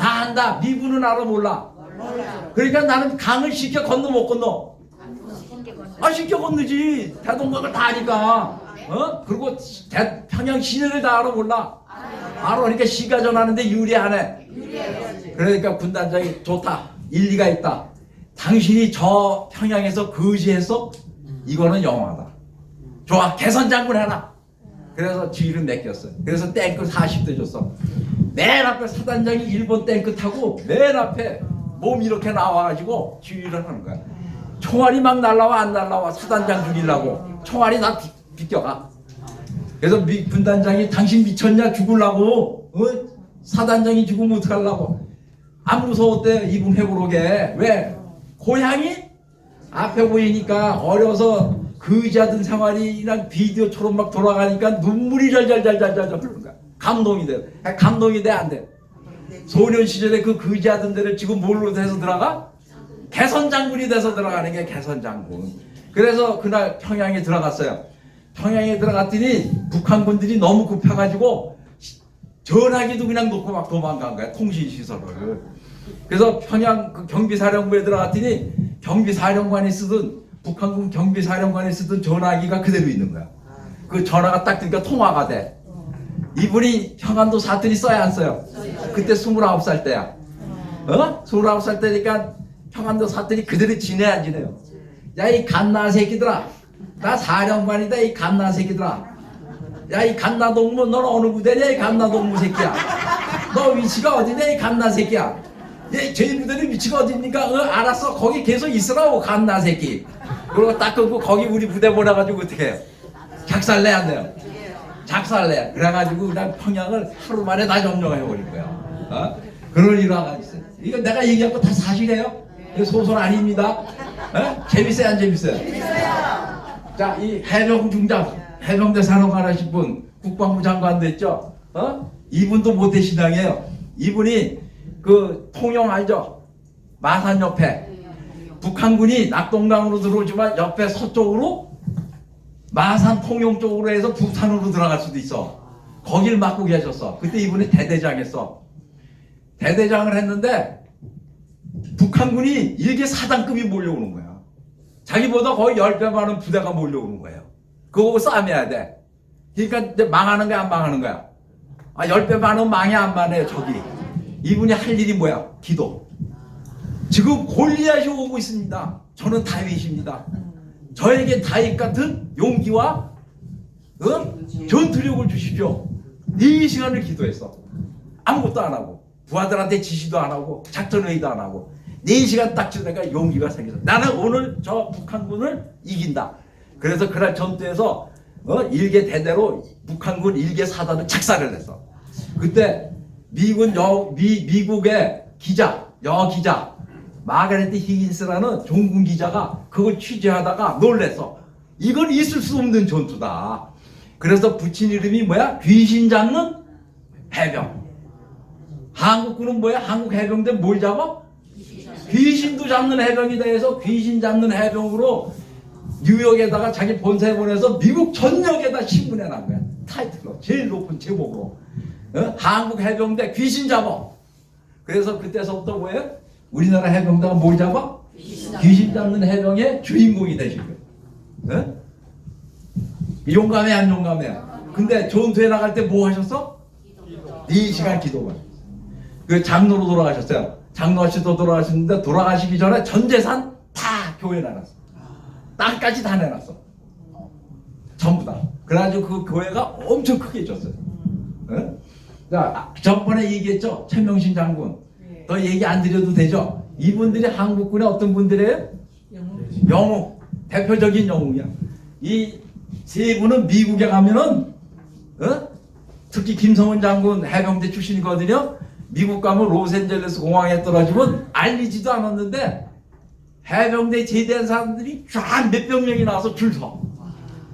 다 안다. 미군은 알아 몰라. 그러니까 나는 강을 쉽게 건너 못 건너. 쉽게 건너지. 대동강을 다 아니까. 그리고 평양 시내를 다 알아 몰라. 알아. 그러니까 시가 전하는데 유리하네. 그러니까 군단장이 좋다. 일리가 있다. 당신이 저 평양에서 거지해서 이거는 영화다. 좋아. 개선장군 해라. 그래서 지휘를 맡겼어요. 그래서 탱크 40대 줬어. 맨 앞에 사단장이 일본 탱크 타고 맨 앞에 몸 이렇게 나와가지고 지휘를 하는 거야. 총알이 막 날라와 안 날라와 사단장 죽이려고 총알이 다 비껴가. 그래서 분단장이 당신 미쳤냐 죽으려고 사단장이 죽으면 어떡하려고 안 무서웠대. 이분 회고록에. 왜? 고향이 앞에 보이니까 어려서 거지하던 생활이 그냥 비디오처럼 막 돌아가니까 눈물이 잘잘잘잘잘 흐르는 거야. 감동이 돼. 감동이 돼 안 돼? 소년 시절에 그 거지하던 데를 지금 뭘로 돼서 들어가? 개선장군이 돼서 들어가는 게 개선장군. 그래서 그날 평양에 들어갔어요. 평양에 들어갔더니 북한군들이 너무 급해가지고 전화기도 그냥 놓고 막 도망간 거야. 통신시설을. 그래서 평양 그 경비사령부에 들어갔더니 경비사령관이 쓰던 북한군 경비사령관이 쓰던 전화기가 그대로 있는 거야. 그 전화가 딱 뜨니까 통화가 돼. 이분이 평안도 사투리 써야 안 써요? 그때 29살 때야. 29살 때니까 평안도 사투리 그대로 지내야 안 지내요. 야, 이 갓나 새끼들아. 나 사령관이다, 이 갓나 새끼들아. 야, 이 갓나 동무, 넌 어느 부대냐, 이 갓나 동무 새끼야. 너 위치가 어디냐, 이 갓나 새끼야. 얘, 저희 부대는 위치가 어딥니까? 알았어. 거기 계속 있으라고, 갓나 새끼. 그리고 딱 끊고 거기 우리 부대 보내가지고 어떻게 해요? 작살내 안 돼요? 작살내. 그래가지고 난 평양을 하루 만에 다 점령해버린 거야. 그런 일화가 있어요. 이거 내가 얘기한 거 다 사실이에요? 이거 소설 아닙니다. 재밌어요, 안 재밌어요? 자, 이 해병 중장, 해병대 산업관 하신 분, 국방부 장관 됐죠? 이분도 모태신앙이에요. 이분이 그 통영 알죠? 마산 옆에. 북한군이 낙동강으로 들어오지만 옆에 서쪽으로 마산 통영 쪽으로 해서 부산으로 들어갈 수도 있어. 거길 맡고 계셨어. 그때 이분이 대대장 했어. 대대장을 했는데 북한군이 일개 사단급이 몰려오는 거야. 자기보다 거의 10배 많은 부대가 몰려오는 거예요. 그거 싸매야 돼. 그러니까 이제 망하는 거야, 안 망하는 거야? 10배 많으면 망해, 안 망해요, 저기. 이분이 할 일이 뭐야? 기도. 지금 골리앗이 오고 있습니다. 저는 다윗입니다. 저에게 다윗 같은 용기와 전투력을 주십시오. 4시간을 기도했어. 아무것도 안 하고 부하들한테 지시도 안 하고 작전회의도 안 하고 4시간 딱 지내니까 용기가 생겼어. 나는 오늘 저 북한군을 이긴다. 그래서 그날 전투에서 일개 대대로 북한군 일개 사단을 착살을 했어. 그때 미국의 기자, 여기자 마가레트 히긴스라는 종군 기자가 그걸 취재하다가 놀랬어. 이건 있을 수 없는 전투다. 그래서 붙인 이름이 뭐야? 귀신 잡는 해병. 한국군은 뭐야? 한국 해병대 뭘 잡아? 귀신도 잡는 해병이다 해서 귀신 잡는 해병으로 뉴욕에다가 자기 본사에 보내서 미국 전역에다 신문에 난 거야. 타이틀로 제일 높은 제목으로. 한국 해병대 귀신 잡아. 그래서 그때서부터 뭐예요? 우리나라 해병대가 뭘 잡아? 귀신 잡는 해병의 주인공이 되신 거예요. 용감해 안 용감해? 근데 전투에 나갈 때 뭐 하셨어? 4시간 기도만. 그 장로로 돌아가셨어요. 장로하시도 돌아가셨는데 돌아가시기 전에 전 재산 다 교회에 나갔어. 땅까지 다 내놨어. 전부 다. 그래가지고 그 교회가 엄청 크게 졌어요. 자, 전번에 얘기했죠? 최명신 장군. 더 얘기 안 드려도 되죠? 이분들이 한국군의 어떤 분들이에요? 영웅. 대표적인 영웅이야. 이 세 분은 미국에 가면은 특히 김성은 장군 해병대 출신이거든요. 미국 가면 로스앤젤레스 공항에 떨어지면 알리지도 않았는데 해병대 제대한 사람들이 쫙 몇백 명이 나와서 줄 서.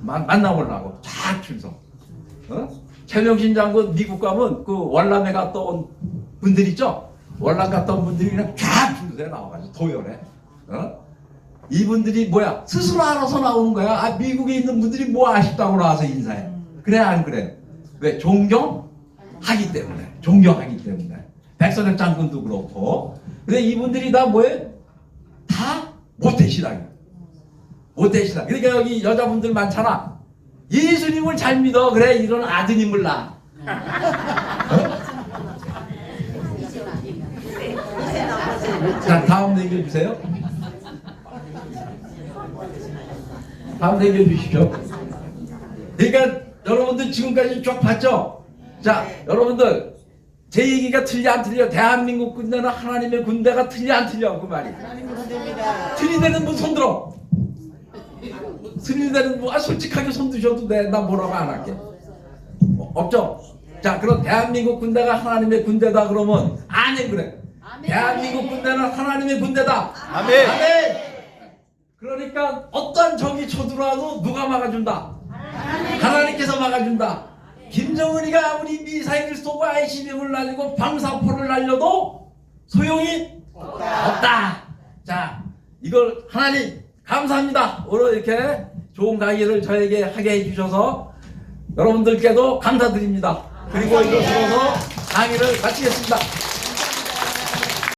만나보려고 쫙 줄 서. 최명신 장군 미국 가면 그 월남에 갔다 온 분들 있죠? 월남 갔다 온 분들이 그냥 쫙 줄 서에 나와가지고 도열해. 이분들이 뭐야? 스스로 알아서 나오는 거야. 미국에 있는 분들이 뭐 아쉽다고 나와서 인사해. 그래 안 그래? 왜? 존경하기 때문에. 존경하기 때문에. 백선엽 장군도 그렇고. 근데 이분들이 다 뭐예요? 다 모태신앙이야. 모태신앙. 그러니까 여기 여자분들 많잖아. 예수님을 잘 믿어. 그래 이런 아드님을 낳아. 자, 다음 얘기해 주세요. 다음 얘기해 주시죠. 그러니까 여러분들 지금까지 쭉 봤죠? 자, 여러분들 제 얘기가 틀려 안 틀려? 대한민국 군대는 하나님의 군대가 틀려 안 틀려? 그 말이. 하나님 군대입니다. 틀린 데는 뭐 손 들어? 틀린 데는 뭐 솔직하게 손 드셔도 돼. 나 뭐라고 안 할게. 없죠? 자, 그럼 대한민국 군대가 하나님의 군대다 그러면 아멘 그래. 대한민국 군대는 하나님의 군대다. 아멘. 아멘. 그러니까 어떤 적이 쳐들어와도 누가 막아준다? 하나님께서 막아준다. 김정은이가 아무리 미사일을 쏘고 ICBM을 날리고 방사포를 날려도 소용이 없다. 자, 이걸 하나님 감사합니다. 오늘 이렇게 좋은 강의를 저에게 하게 해주셔서 여러분들께도 감사드립니다. 그리고 이것으로서 강의를 마치겠습니다.